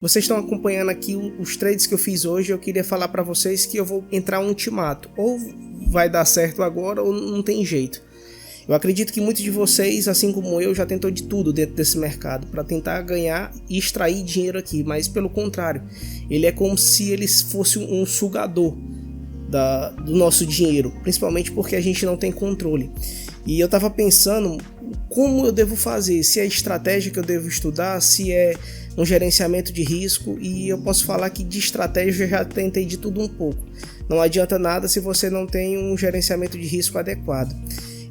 Vocês estão acompanhando aqui os trades que eu fiz hoje. Eu queria falar para vocês que eu vou entrar um ultimato. Ou vai dar certo agora ou não tem jeito. Eu acredito que muitos de vocês, assim como eu, já tentou de tudo dentro desse mercado para tentar ganhar e extrair dinheiro aqui. Mas pelo contrário, ele é como se ele fosse um sugador do nosso dinheiro. Principalmente porque a gente não tem controle. E eu estava pensando como eu devo fazer. Se é a estratégia que eu devo estudar, se é um gerenciamento de risco, e eu posso falar que de estratégia eu já tentei de tudo um pouco. Não adianta nada se você não tem um gerenciamento de risco adequado.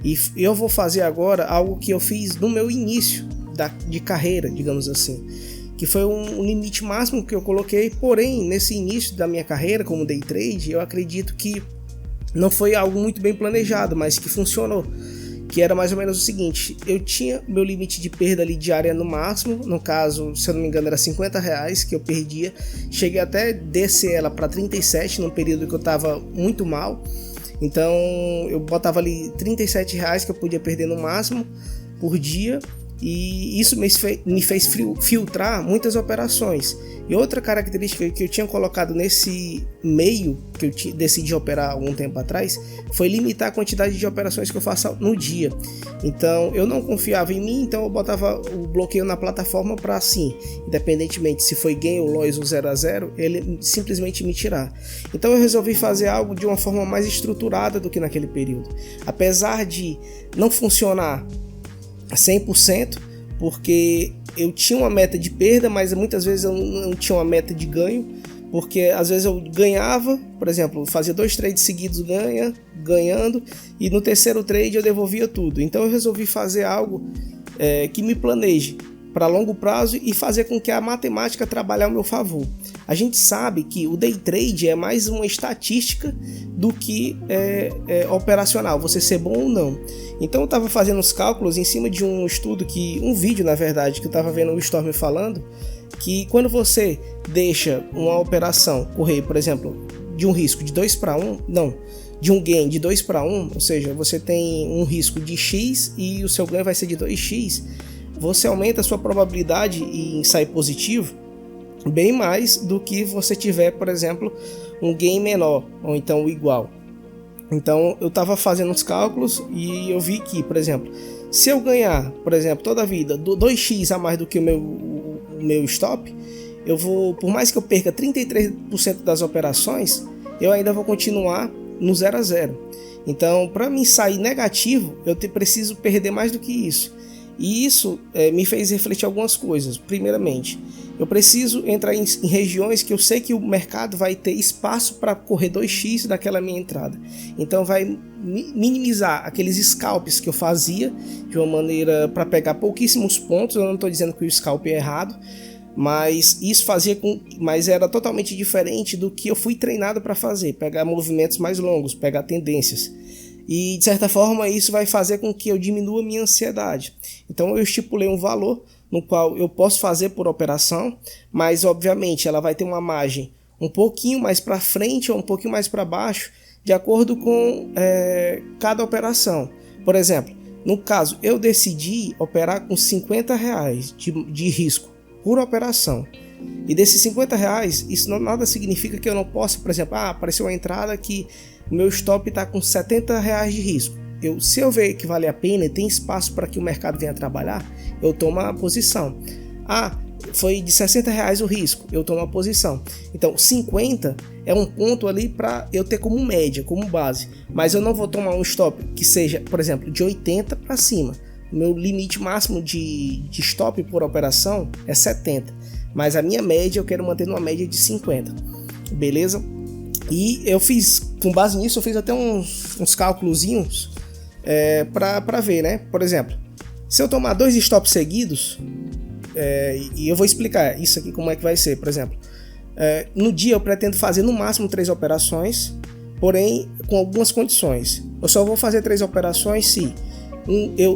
E eu vou fazer agora algo que eu fiz no meu início de carreira, digamos assim, que foi um limite máximo que eu coloquei. Porém, nesse início da minha carreira como day trade, eu acredito que não foi algo muito bem planejado, mas que funcionou. Que era mais ou menos o seguinte: eu tinha meu limite de perda ali diária no máximo, no caso, se eu não me engano era R$50 que eu perdia, cheguei até descer ela para 37 num período que eu estava muito mal, então eu botava ali R$37 que eu podia perder no máximo por dia, e isso me fez filtrar muitas operações. E outra característica que eu tinha colocado nesse meio, que eu decidi operar algum tempo atrás, foi limitar a quantidade de operações que eu faço no dia. Então eu não confiava em mim, então eu botava o bloqueio na plataforma para, assim, independentemente se foi gain ou loss ou 0 a 0, ele simplesmente me tirar. Então eu resolvi fazer algo de uma forma mais estruturada do que naquele período. Apesar de não funcionar 100%, porque eu tinha uma meta de perda, mas muitas vezes eu não tinha uma meta de ganho, porque às vezes eu ganhava, por exemplo, fazia 2 trades seguidos ganhando, e no terceiro trade eu devolvia tudo. Então eu resolvi fazer algo que me planeje para longo prazo e fazer com que a matemática trabalhe ao meu favor. A gente sabe que o day trade é mais uma estatística do que operacional, você ser bom ou não. Então eu estava fazendo os cálculos em cima de um estudo, um vídeo na verdade, que eu estava vendo o Storm falando, que quando você deixa uma operação correr, por exemplo, de um risco de 2 para 1, de um gain de 2 para 1, ou seja, você tem um risco de X e o seu ganho vai ser de 2x, você aumenta a sua probabilidade em sair positivo bem mais do que você tiver, por exemplo, um gain menor ou então igual. Então eu estava fazendo os cálculos e eu vi que, por exemplo, se eu ganhar, por exemplo, toda a vida 2x a mais do que o meu stop, eu vou, por mais que eu perca 33% das operações, eu ainda vou continuar no 0 a 0. Então, para mim sair negativo, eu preciso perder mais do que isso. E isso me fez refletir algumas coisas. Primeiramente, eu preciso entrar em regiões que eu sei que o mercado vai ter espaço para correr 2x daquela minha entrada. Então vai minimizar aqueles scalps que eu fazia de uma maneira para pegar pouquíssimos pontos. Eu não estou dizendo que o scalp é errado, mas isso mas era totalmente diferente do que eu fui treinado para fazer, pegar movimentos mais longos, pegar tendências. E de certa forma isso vai fazer com que eu diminua minha ansiedade. Então eu estipulei um valor no qual eu posso fazer por operação, mas obviamente ela vai ter uma margem um pouquinho mais para frente ou um pouquinho mais para baixo, de acordo com cada operação. Por exemplo, no caso eu decidi operar com R$50 de risco por operação. E desses R$50, isso nada significa que eu não possa, por exemplo, apareceu uma entrada que o meu stop está com R$70 de risco. Se eu ver que vale a pena e tem espaço para que o mercado venha trabalhar, eu tomo a posição. Foi de R$60 o risco, eu tomo a posição. Então 50 é um ponto ali para eu ter como média, como base. Mas eu não vou tomar um stop que seja, por exemplo, de 80 para cima. Meu limite máximo de stop por operação é 70. Mas a minha média eu quero manter numa média de 50. Beleza? E eu fiz, com base nisso, eu fiz até uns cálculozinhos para ver, né? Por exemplo, se eu tomar 2 stops seguidos, e eu vou explicar isso aqui como é que vai ser, por exemplo, no dia eu pretendo fazer no máximo 3 operações, porém com algumas condições. Eu só vou fazer 3 operações se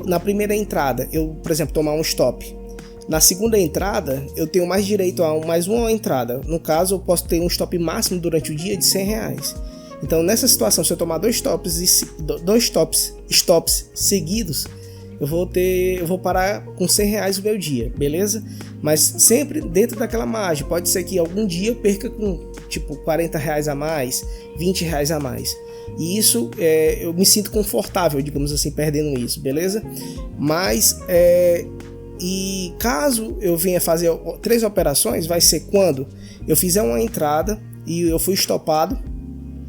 na primeira entrada eu, por exemplo, tomar um stop. Na segunda entrada, eu tenho mais direito a mais uma entrada. No caso, eu posso ter um stop máximo durante o dia de R$100. Então, nessa situação, se eu tomar 2 stops seguidos, eu vou parar com R$100 o meu dia, beleza? Mas sempre dentro daquela margem. Pode ser que algum dia eu perca com tipo R$40 a mais, R$20 a mais. E isso eu me sinto confortável, digamos assim, perdendo isso, beleza? Mas e caso eu venha fazer 3 operações, vai ser quando eu fizer uma entrada e eu fui estopado,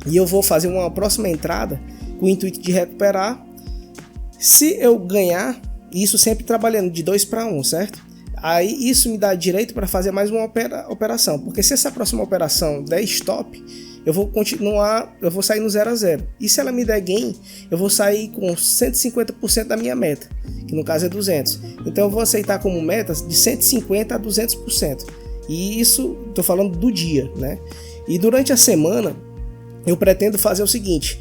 e eu vou fazer uma próxima entrada com o intuito de recuperar. Se eu ganhar, isso sempre trabalhando de 2 para 1, certo? Aí isso me dá direito para fazer mais uma operação, porque se essa próxima operação der stop, eu vou continuar, eu vou sair no 0 a 0. E se ela me der gain, eu vou sair com 150% da minha meta, que no caso é 200. Então eu vou aceitar como meta de 150 a 200%. E isso, estou falando do dia, né? E durante a semana, eu pretendo fazer o seguinte: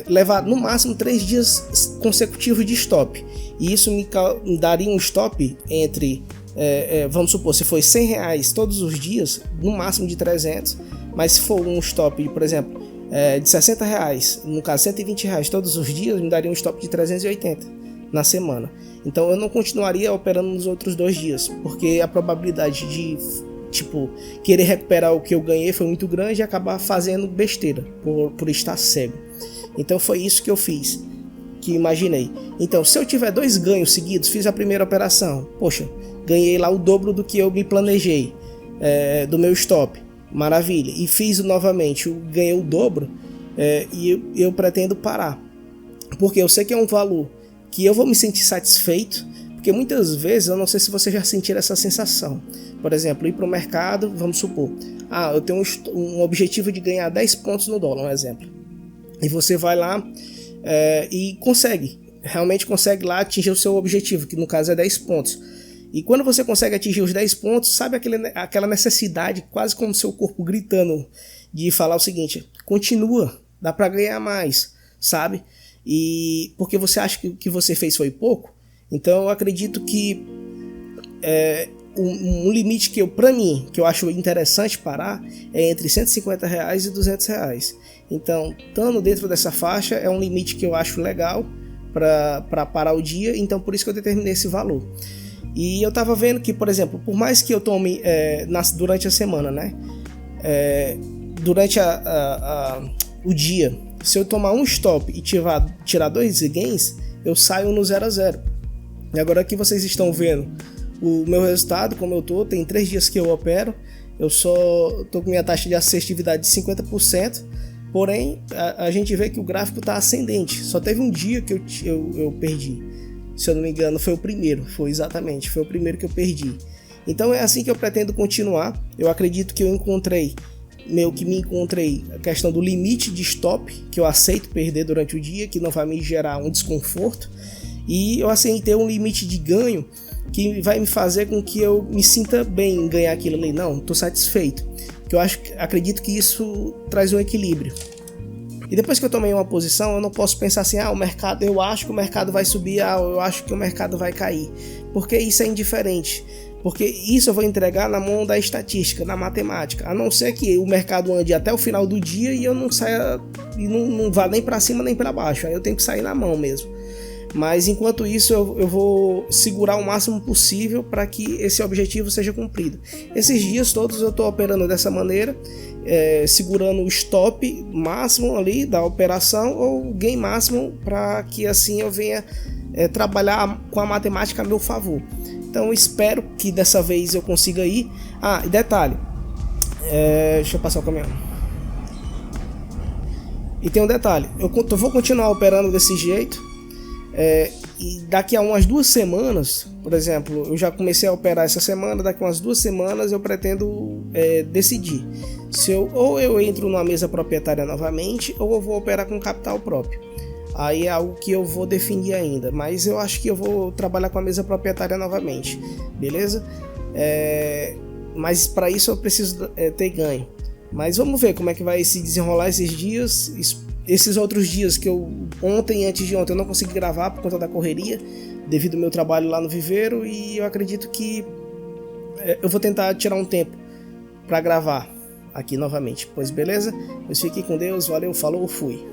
levar no máximo 3 dias consecutivos de stop. E isso me daria um stop entre, vamos supor, se for R$100 todos os dias, no máximo de 300. Mas se for um stop, por exemplo, de R$60, no caso R$120 todos os dias, me daria um stop de 380 na semana. Então eu não continuaria operando nos outros 2 dias, porque a probabilidade de querer recuperar o que eu ganhei foi muito grande e acabar fazendo besteira por estar cego. Então foi isso que eu fiz, que imaginei. Então, se eu tiver 2 ganhos seguidos, fiz a primeira operação, poxa, ganhei lá o dobro do que eu me planejei, do meu stop, maravilha, e fiz novamente, ganhei o dobro, e eu pretendo parar, porque eu sei que é um valor que eu vou me sentir satisfeito, porque muitas vezes, eu não sei se você já sentiu essa sensação, por exemplo, ir para o mercado, vamos supor, eu tenho um objetivo de ganhar 10 pontos no dólar, um exemplo, e você vai lá e realmente consegue lá atingir o seu objetivo, que no caso é 10 pontos. E quando você consegue atingir os 10 pontos, sabe aquela necessidade, quase como seu corpo gritando, de falar o seguinte: continua, dá para ganhar mais, sabe? E porque você acha que o que você fez foi pouco, então eu acredito que um limite para mim, que eu acho interessante parar, é entre R$150 e R$200. Então, estando dentro dessa faixa, é um limite que eu acho legal para parar o dia, então por isso que eu determinei esse valor. E eu estava vendo que, por exemplo, por mais que eu tome durante a semana, né? Durante o dia, se eu tomar um stop e tirar 2 gains, eu saio no 0 a 0. E agora aqui vocês estão vendo o meu resultado, como tem 3 dias que eu opero, eu só estou com minha taxa de assertividade de 50%, porém a gente vê que o gráfico está ascendente. Só teve um dia que eu perdi, se eu não me engano foi o primeiro que eu perdi. Então é assim que eu pretendo continuar. Eu acredito que me encontrei a questão do limite de stop, que eu aceito perder durante o dia, que não vai me gerar um desconforto, e eu aceitei um limite de ganho que vai me fazer com que eu me sinta bem em ganhar aquilo ali. Não, estou satisfeito, que acredito que isso traz um equilíbrio. E depois que eu tomei uma posição, eu não posso pensar assim: eu acho que o mercado vai subir, eu acho que o mercado vai cair, porque isso é indiferente, porque isso eu vou entregar na mão da estatística, da matemática, a não ser que o mercado ande até o final do dia e eu não saia, e não vá nem para cima nem para baixo, aí eu tenho que sair na mão mesmo. Mas enquanto isso eu vou segurar o máximo possível para que esse objetivo seja cumprido. Esses dias todos eu estou operando dessa maneira, segurando o stop máximo ali da operação ou o gain máximo, para que assim eu venha trabalhar com a matemática a meu favor. Então espero que dessa vez eu consiga ir. E detalhe, deixa eu passar o caminhão. E tem um detalhe, eu vou continuar operando desse jeito. E daqui a umas 2 semanas, por exemplo, eu já comecei a operar essa semana, daqui a umas 2 semanas eu pretendo decidir se ou eu entro numa mesa proprietária novamente, ou eu vou operar com capital próprio. Aí é algo que eu vou definir ainda, mas eu acho que eu vou trabalhar com a mesa proprietária novamente, beleza? Mas para isso eu preciso ter ganho. Mas vamos ver como é que vai se desenrolar esses dias. Esses outros dias que ontem e antes de ontem eu não consegui gravar por conta da correria, devido ao meu trabalho lá no viveiro, e eu acredito que eu vou tentar tirar um tempo para gravar aqui novamente. Pois beleza? Pois fiquem com Deus, valeu, falou, fui.